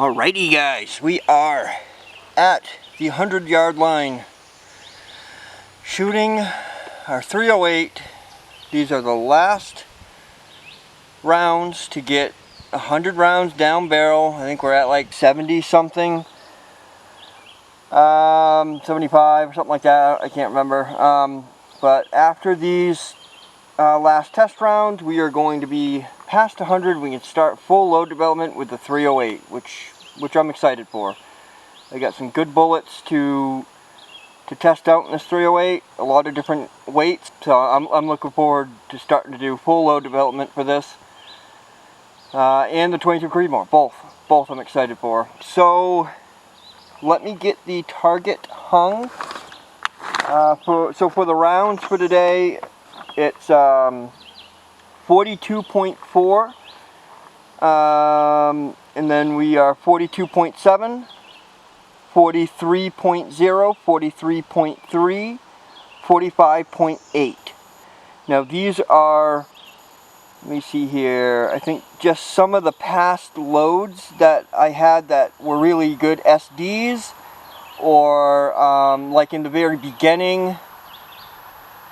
Alrighty guys, we are at the 100-yard line shooting our 308. These are the last rounds to get 100 rounds down barrel. I think we're at like 70 something, 75 or something like that, I can't remember. But after these last test rounds, we are going to be past 100. We can start full load development with the 308, which I'm excited for. I got some good bullets to test out in this 308, a lot of different weights, so I'm looking forward to starting to do full load development for this. And the 22 Creedmoor, both I'm excited for. So let me get the target hung. So for the rounds for today, it's 42.4, and then we are 42.7, 43.0, 43.3, 45.8. Now these are, let me see here, I think just some of the past loads that I had that were really good SDs, or like in the very beginning,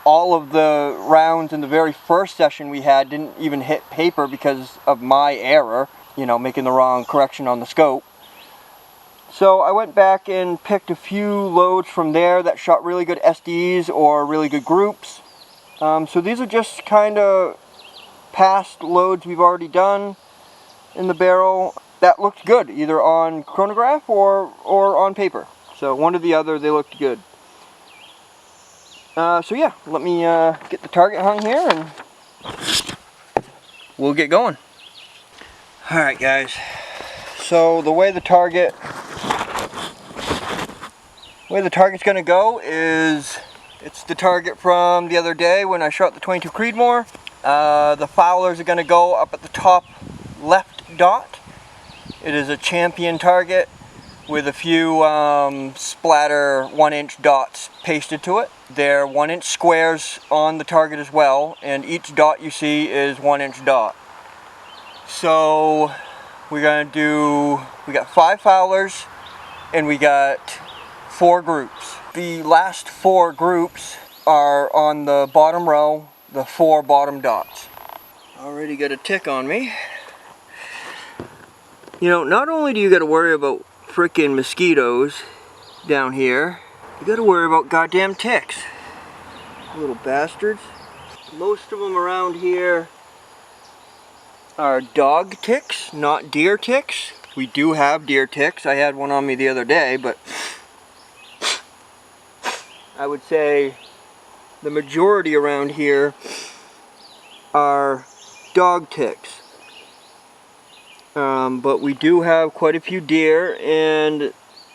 all of the rounds in the very first session we had didn't even hit paper because of my error, you know, making the wrong correction on the scope. So I went back and picked a few loads from there that shot really good SDs or really good groups. So these are just kind of past loads we've already done in the barrel that looked good, either on chronograph or on paper. So one or the other, they looked good. So yeah, let me get the target hung here and we'll get going. Alright guys, so the way the target's going to go is, it's the target from the other day when I shot the 22 Creedmoor. The fowlers are going to go up at the top left dot. It is a champion target with a few splatter 1-inch dots pasted to it. They're 1-inch squares on the target as well, and each dot you see is 1-inch dot. So we're gonna do, we got 5 fowlers and we got 4 groups. The last 4 groups are on the bottom row, the 4 bottom dots. Already got a tick on me. You know, not only do you gotta worry about frickin' mosquitoes down here, you gotta worry about goddamn ticks. Little bastards. Most of them around here are dog ticks, not deer ticks. We do have deer ticks. I had one on me the other day, but I would say the majority around here are dog ticks. But we do have quite a few deer, and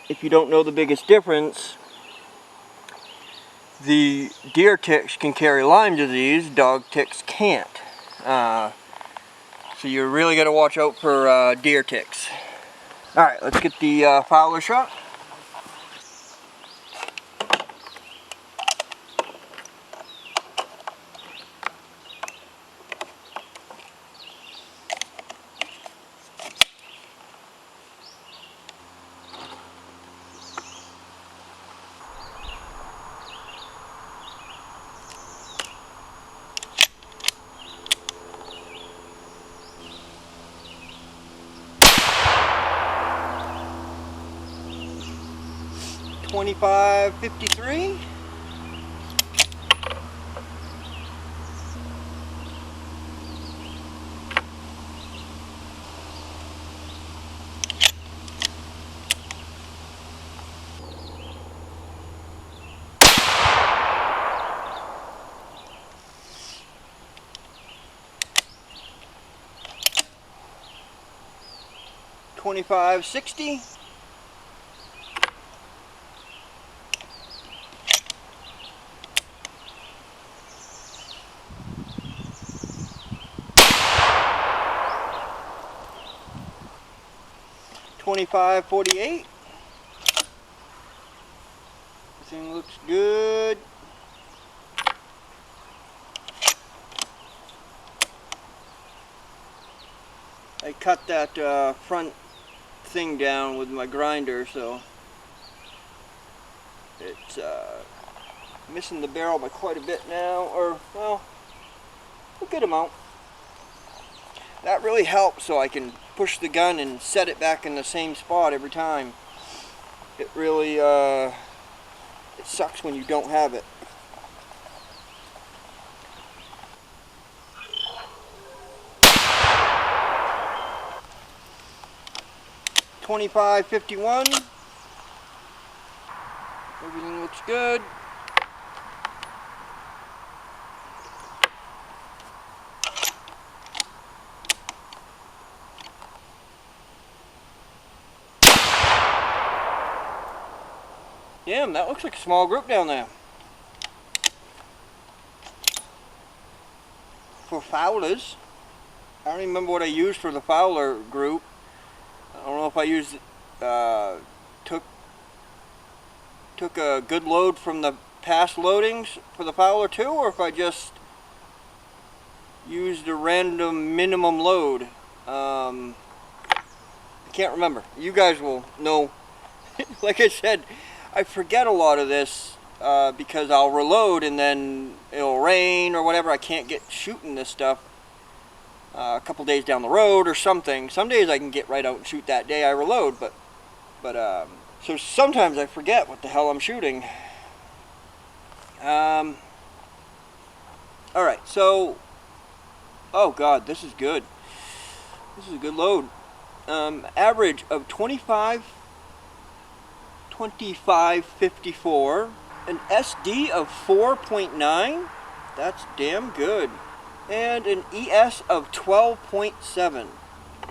if you don't know the biggest difference, the deer ticks can carry Lyme disease, dog ticks can't. So you really got to watch out for deer ticks. Alright, let's get the fowler shot. .25-53. .25-60. 25-48. Everything looks good. I cut that front thing down with my grinder, so it's missing the barrel by quite a bit now, or well, a good amount. That really helps, so I can push the gun and set it back in the same spot every time. It really it sucks when you don't have it. .25-51. Everything looks good. Damn, that looks like a small group down there. For fowlers, I don't even remember what I used for the fowler group. I don't know if I used took a good load from the past loadings for the fowler too, or if I just used a random minimum load. I can't remember. You guys will know. Like I said, I forget a lot of this because I'll reload and then it'll rain or whatever. I can't get shooting this stuff a couple days down the road or something. Some days I can get right out and shoot that day I reload, but so sometimes I forget what the hell I'm shooting. Alright, so oh god, this is good. This is a good load. Average of 25.54, an SD of 4.9, that's damn good, and an ES of 12.7.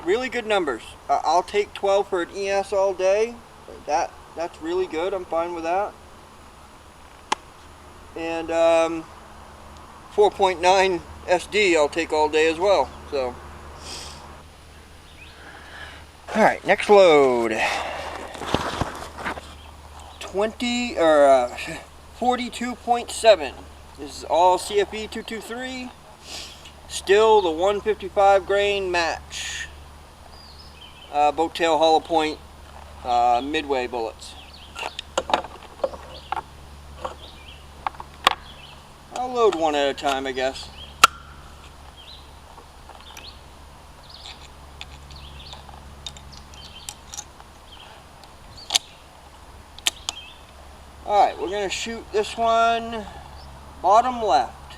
Really good numbers. I'll take 12 for an ES all day. That's really good. I'm fine with that. And 4.9 SD I'll take all day as well. So, all right, next load. 42.7. This is all CFE 223. Still the 155 grain match. Boat tail hollow point midway bullets. I'll load one at a time, I guess. Alright, we're going to shoot this one bottom left.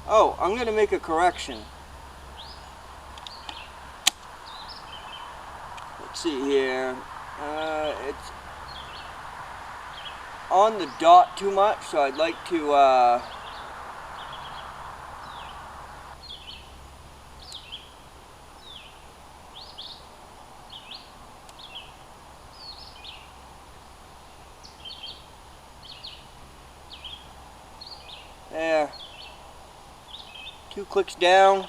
Oh, I'm going to make a correction. Let's see here. It's on the dot too much, so I'd like to there. 2 clicks down,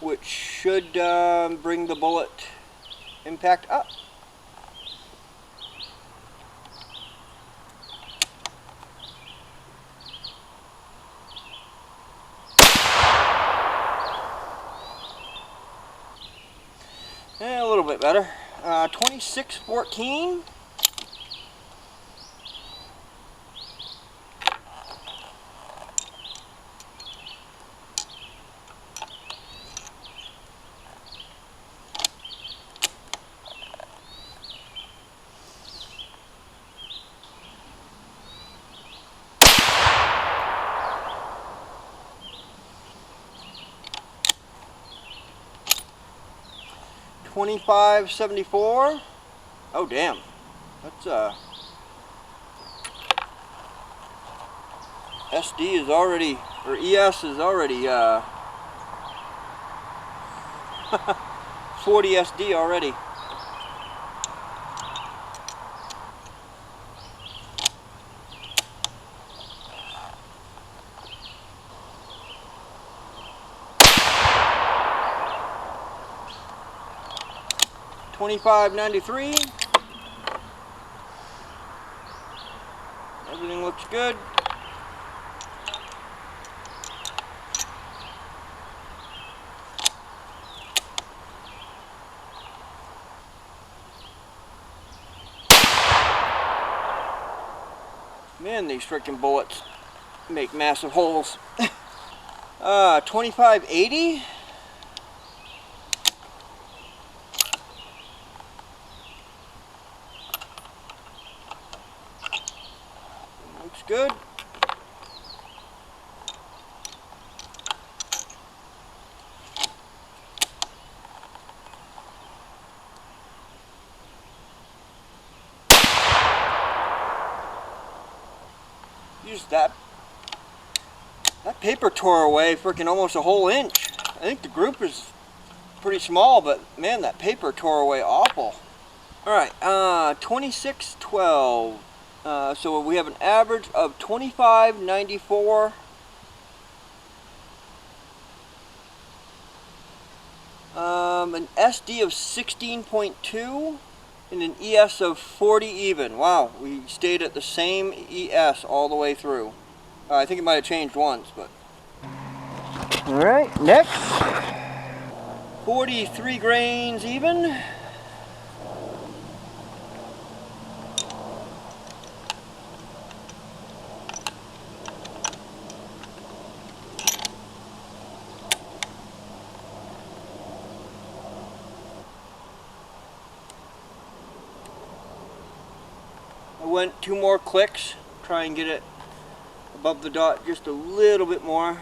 which should bring the bullet impact up. A little bit better. 26.14. $25.74. Oh damn, that's SD is already, or ES is already 40 SD already. $25.93. Everything looks good. Man, these freaking bullets make massive holes. 2580. Looks good. That paper tore away freaking almost a whole inch. I think the group is pretty small, but man, that paper tore away awful. Alright, 2612. So we have an average of 2594. An SD of 16.2. and an ES of 40 even. Wow, we stayed at the same ES all the way through. I think it might have changed once, but... Alright, next. 43 grains even. I went 2 more clicks, try and get it above the dot just a little bit more.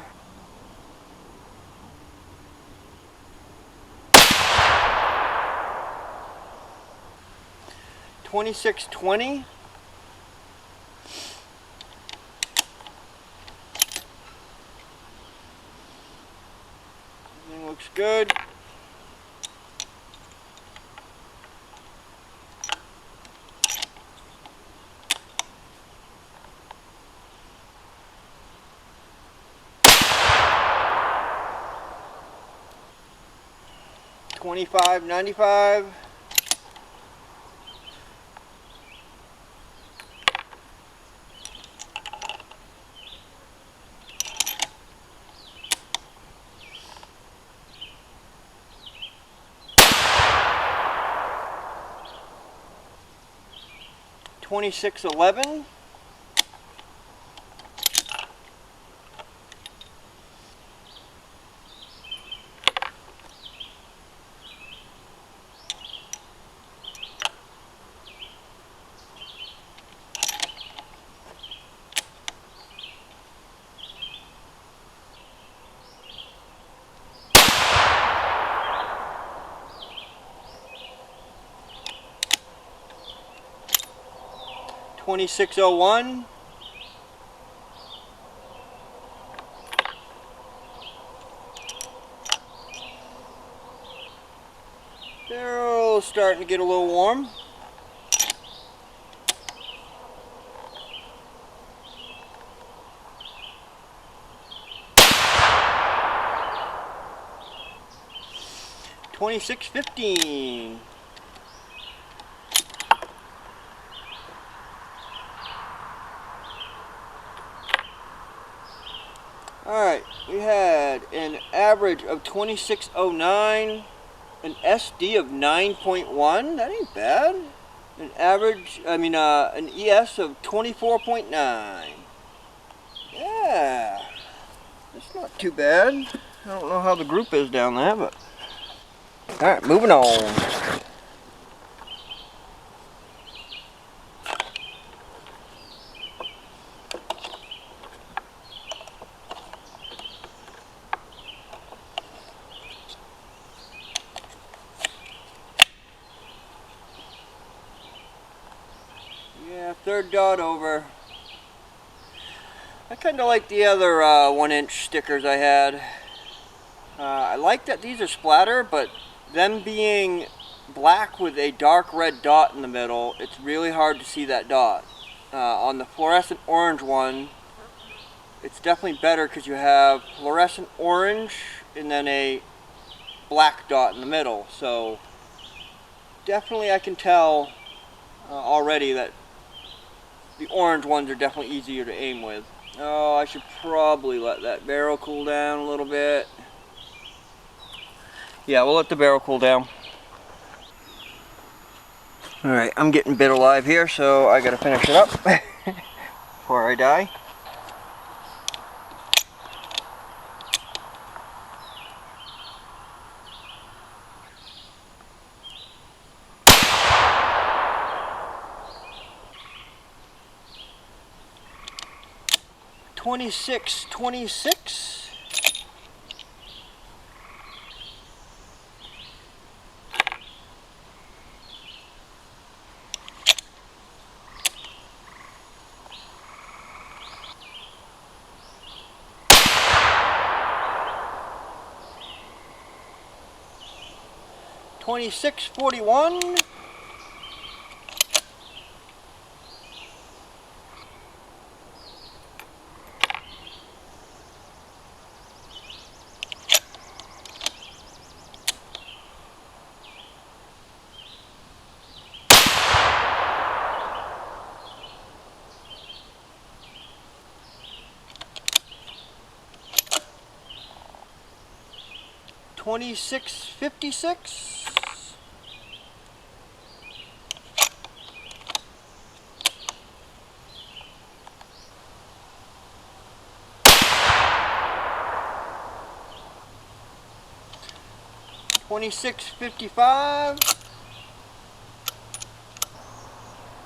$26.20. Everything looks good. $25.95. $26.11. $26.01. They're starting to get a little warm. $26.15. Alright, we had an average of 2609, an SD of 9.1, that ain't bad. An an ES of 24.9. Yeah, that's not too bad. I don't know how the group is down there, but... Alright, moving on. Yeah, 3rd dot over. I kind of like the other 1-inch stickers I had. I like that these are splatter, but them being black with a dark red dot in the middle, it's really hard to see that dot. On the fluorescent orange one, it's definitely better because you have fluorescent orange and then a black dot in the middle. So definitely I can tell already that the orange ones are definitely easier to aim with. Oh, I should probably let that barrel cool down a little bit. Yeah, we'll let the barrel cool down. Alright, I'm getting bit alive here, so I gotta finish it up. before I die. $26.26. $26.41. $26.56. $26.55.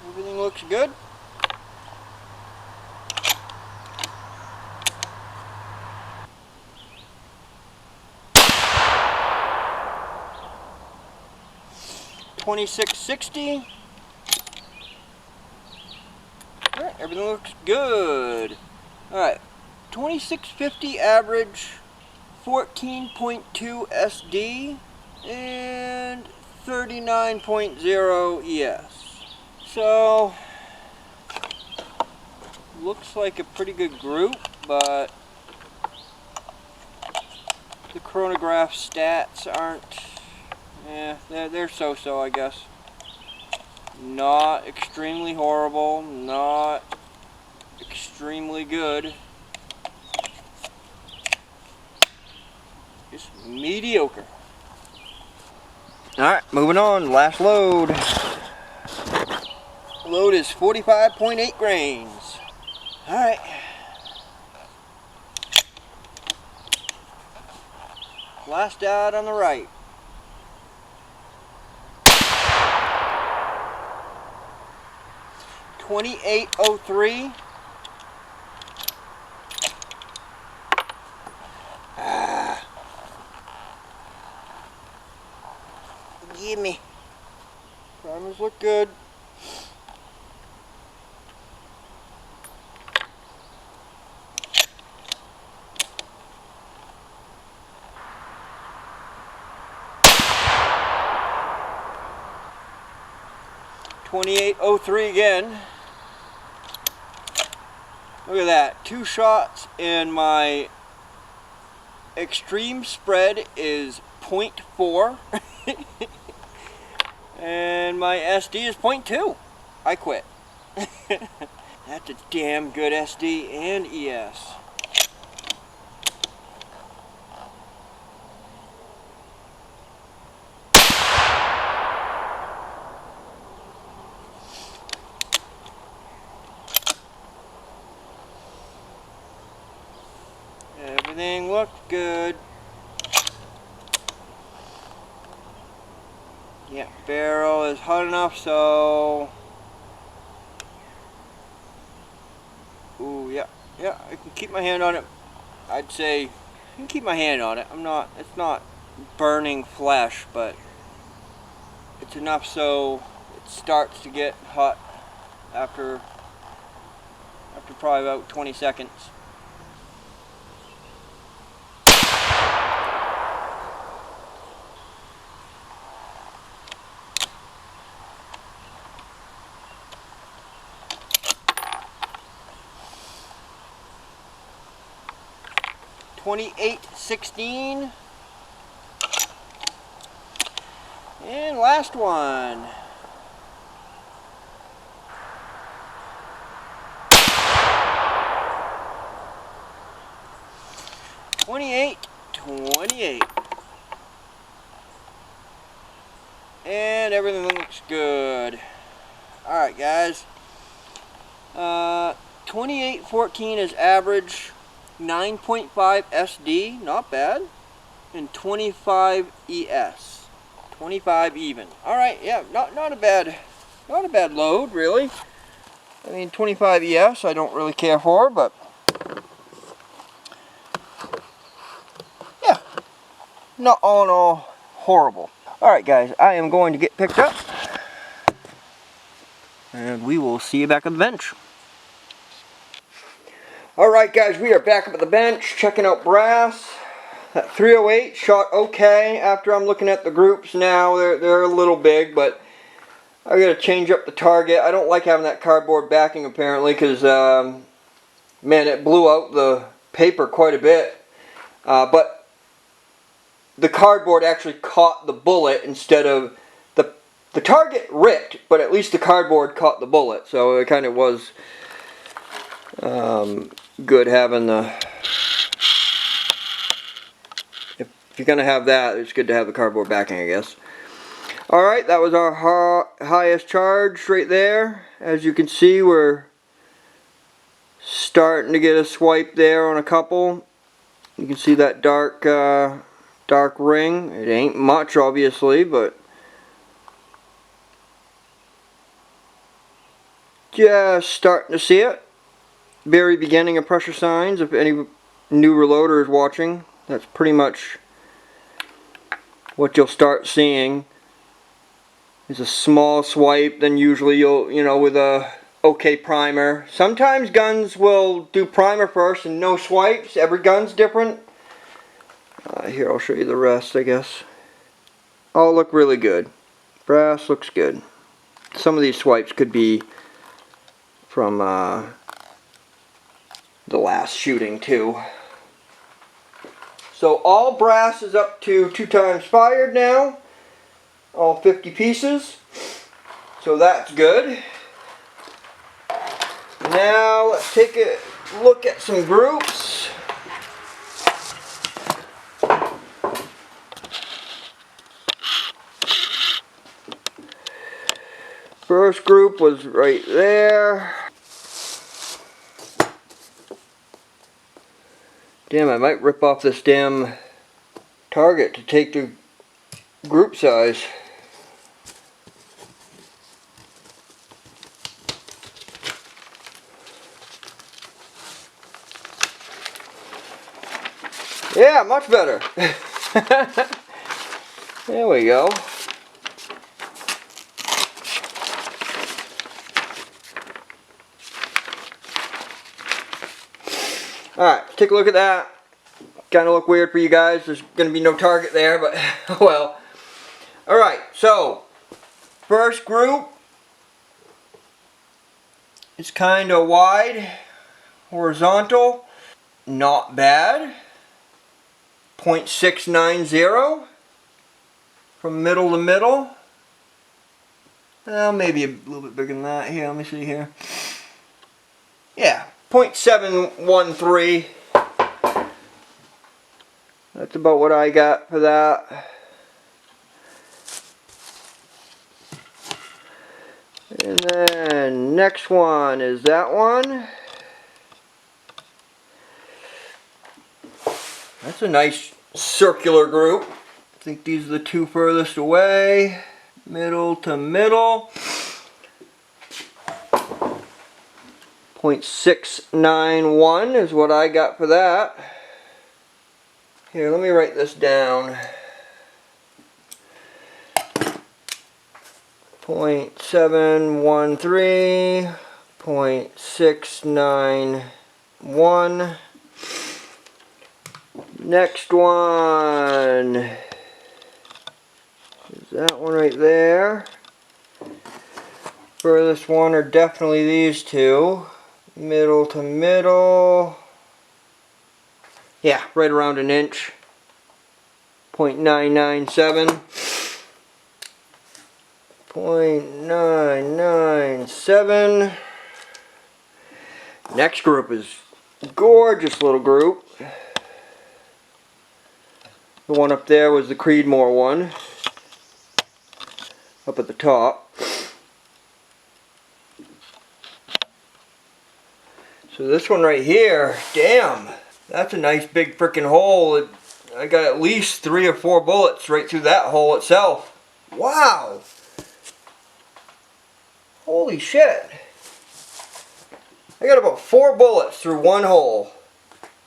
Everything looks good. $26.60. Alright, everything looks good. Alright, $26.50 average, 14.2 SD, and 39.0 ES. So, looks like a pretty good group, but the chronograph stats aren't, they're so-so, I guess. Not extremely horrible, not extremely good. Just mediocre. Alright, moving on. Last load. Load is 45.8 grains. Alright. Last out on the right. $28.03. Gimme. Primers look good. $28.03 again. Look at that. 2 shots and my extreme spread is 0.4. And my SD is 0.2. I quit. That's a damn good SD and ES. Everything looked good. Yeah, barrel is hot enough, so... Ooh, yeah, I can keep my hand on it. I'd say I can keep my hand on it. It's not burning flesh, but it's enough so it starts to get hot after probably about 20 seconds. $28.16. And last one. $28.28. And everything looks good. Alright guys. 2814 is average, 9.5 SD, not bad, and 25 ES, 25 even. All right, yeah, not a bad load really. I mean, 25 ES I don't really care for, but yeah, not all in all horrible. All right, guys, I am going to get picked up, and we will see you back at the bench. Alright guys, we are back up at the bench, checking out brass. That 308 shot okay. After I'm looking at the groups now, they're a little big, but I gotta change up the target. I don't like having that cardboard backing apparently, because man, it blew out the paper quite a bit. But the cardboard actually caught the bullet instead of the target ripped, but at least the cardboard caught the bullet, so it kind of was good having the, if you're gonna have that, it's good to have the cardboard backing, I guess. Alright, that was our highest charge right there. As you can see, we're starting to get a swipe there on a couple. You can see that dark ring. It ain't much obviously, but just starting to see it. Very beginning of pressure signs. If any new reloader is watching, that's pretty much what you'll start seeing. Is a small swipe, then usually you'll, with a okay primer. Sometimes guns will do primer first and no swipes. Every gun's different. Here, I'll show you the rest, I guess. All look really good. Brass looks good. Some of these swipes could be from the last shooting too. So all brass is up to 2 times fired now. All 50 pieces. So that's good. Now let's take a look at some groups. First group was right there. Damn, I might rip off this damn target to take the group size. Yeah, much better. There we go. Alright, take a look at that. Kind of look weird for you guys. There's going to be no target there, but well. Alright, so first group is kind of wide, horizontal, not bad. 0.690 from middle to middle. Well, maybe a little bit bigger than that. Here, let me see here. Yeah, 0.713. That's about what I got for that. And then next one is that one. That's a nice circular group. I think these are the 2 furthest away. Middle to middle. 0.691 is what I got for that. Here, let me write this down. 0.713, 0.691. Next one is that one right there. Furthest one are definitely these 2. Middle to middle. Yeah, right around an inch. 0.997. 0.997. Next group is a gorgeous little group. The one up there was the Creedmoor one. Up at the top. So this one right here, damn, that's a nice big freaking hole. I got at least 3 or 4 bullets right through that hole itself. Wow! Holy shit! I got about 4 bullets through one hole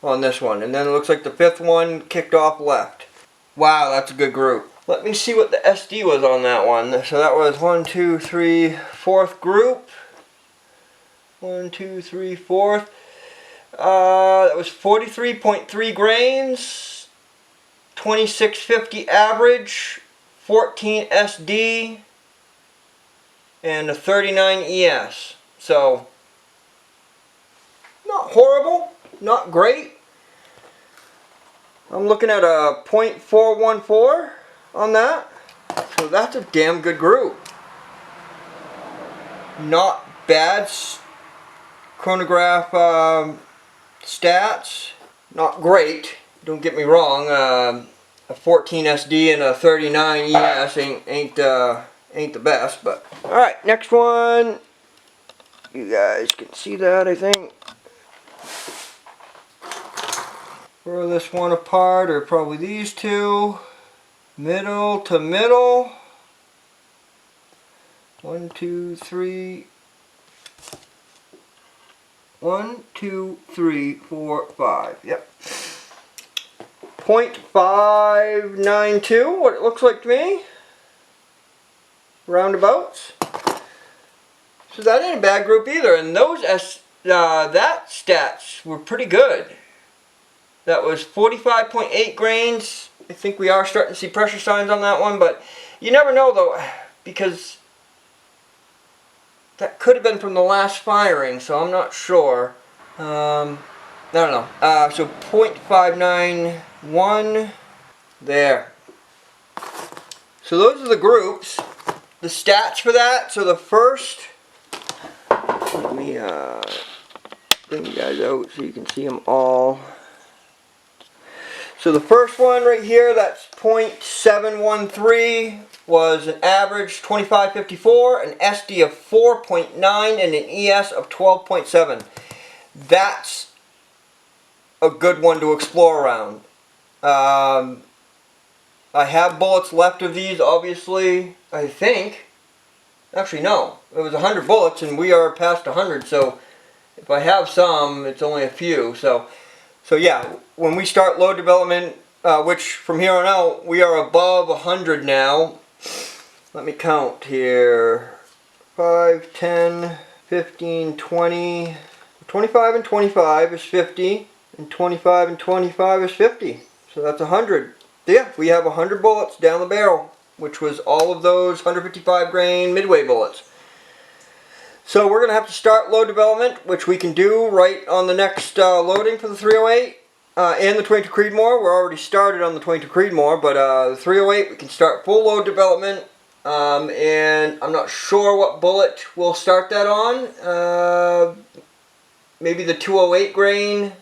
on this one, and then it looks like the 5th one kicked off left. Wow, that's a good group. Let me see what the SD was on that one. So that was 1, 2, 3, 4th group. 1, 2, 3, 4th. That was 43.3 grains, 2650 average, 14 SD, and a 39 ES. So, not horrible, not great. I'm looking at a .414 on that. So that's a damn good group. Not bad chronograph stats. Not great, don't get me wrong. A 14 SD and a 39 ES ain't the best, but alright, next one. You guys can see that, I think. Throw this one apart, or probably these two. Middle to middle. 1, 2, 3. 1, 2, 3, 4, 5. Yep. .592, what it looks like to me. Roundabouts. So that ain't a bad group either, and those that stats were pretty good. That was 45.8 grains. I think we are starting to see pressure signs on that one, but you never know though, because that could have been from the last firing, so I'm not sure. I don't know. So .591 there. So those are the groups. The stats for that. So the first, let me bring you guys out so you can see them all. So the first one right here, that's .713, was an average 2554, an SD of 4.9, and an ES of 12.7. That's a good one to explore around. I have bullets left of these, obviously, I think. Actually, no. It was 100 bullets, and we are past 100, so if I have some, it's only a few. So yeah, when we start load development, which from here on out, we are above 100 now. Let me count here. 5, 10, 15, 20. 25 and 25 is 50. And 25 and 25 is 50. So that's 100. Yeah, we have 100 bullets down the barrel, which was all of those 155 grain midway bullets. So we're going to have to start load development, which we can do right on the next loading for the 308 and the 22 Creedmoor. We're already started on the 22 Creedmoor, but the 308 we can start full load development, and I'm not sure what bullet we'll start that on. Maybe the 208 grain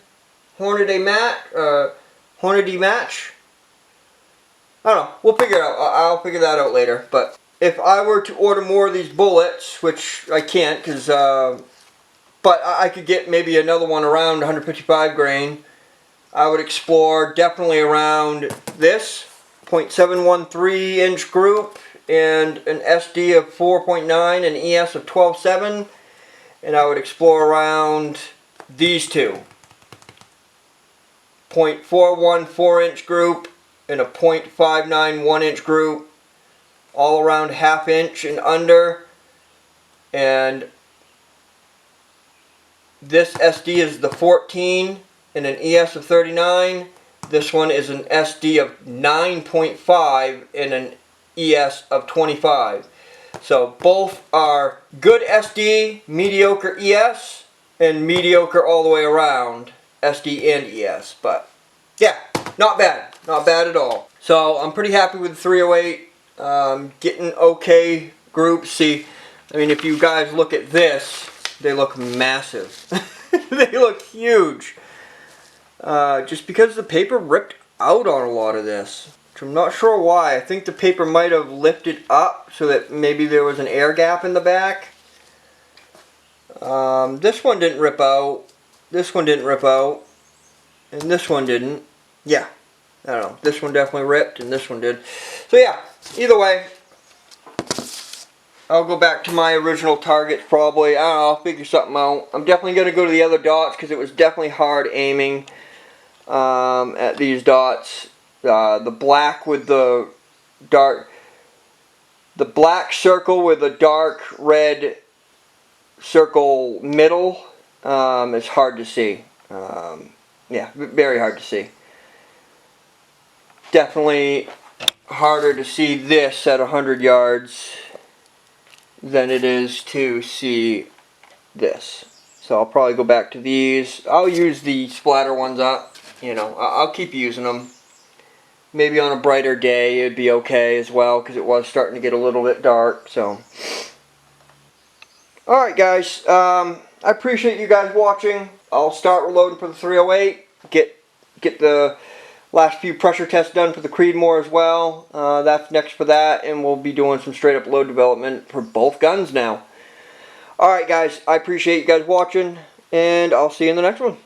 Hornady match. I don't know. We'll figure it out. I'll figure that out later. But if I were to order more of these bullets, which I can't, because but I could get maybe another one around 155 grain, I would explore definitely around this .713 inch group and an SD of 4.9 and ES of 12.7, and I would explore around these two, .414 inch group and a .591 inch group, all around ½ inch and under. And this SD is the 14 and an ES of 39. This one is an SD of 9.5 and an ES of 25. So both are good SD, mediocre ES, and mediocre all the way around SD and ES. But yeah, not bad. Not bad at all. So I'm pretty happy with the 308. Getting okay groups. See, I mean, if you guys look at this, they look massive. They look huge. Just because the paper ripped out on a lot of this, which I'm not sure why. I think the paper might have lifted up so that maybe there was an air gap in the back. This one didn't rip out. this one didn't rip out, and this one didn't. Yeah, I don't know. This one definitely ripped, and this one did. So yeah, either way, I'll go back to my original targets probably. I don't know, I'll figure something out. I'm definitely going to go to the other dots because it was definitely hard aiming at these dots. The black with the dark, the black circle with a dark red circle middle is hard to see. Yeah, very hard to see. Definitely harder to see this at 100 yards than it is to see this. So I'll probably go back to these. I'll use the splatter ones up. You know, I'll keep using them. Maybe on a brighter day it'd be okay as well, because it was starting to get a little bit dark. So, alright guys, I appreciate you guys watching. I'll start reloading for the 308. Get the last few pressure tests done for the Creedmoor as well. That's next for that, and we'll be doing some straight up load development for both guns now. Alright guys, I appreciate you guys watching, and I'll see you in the next one.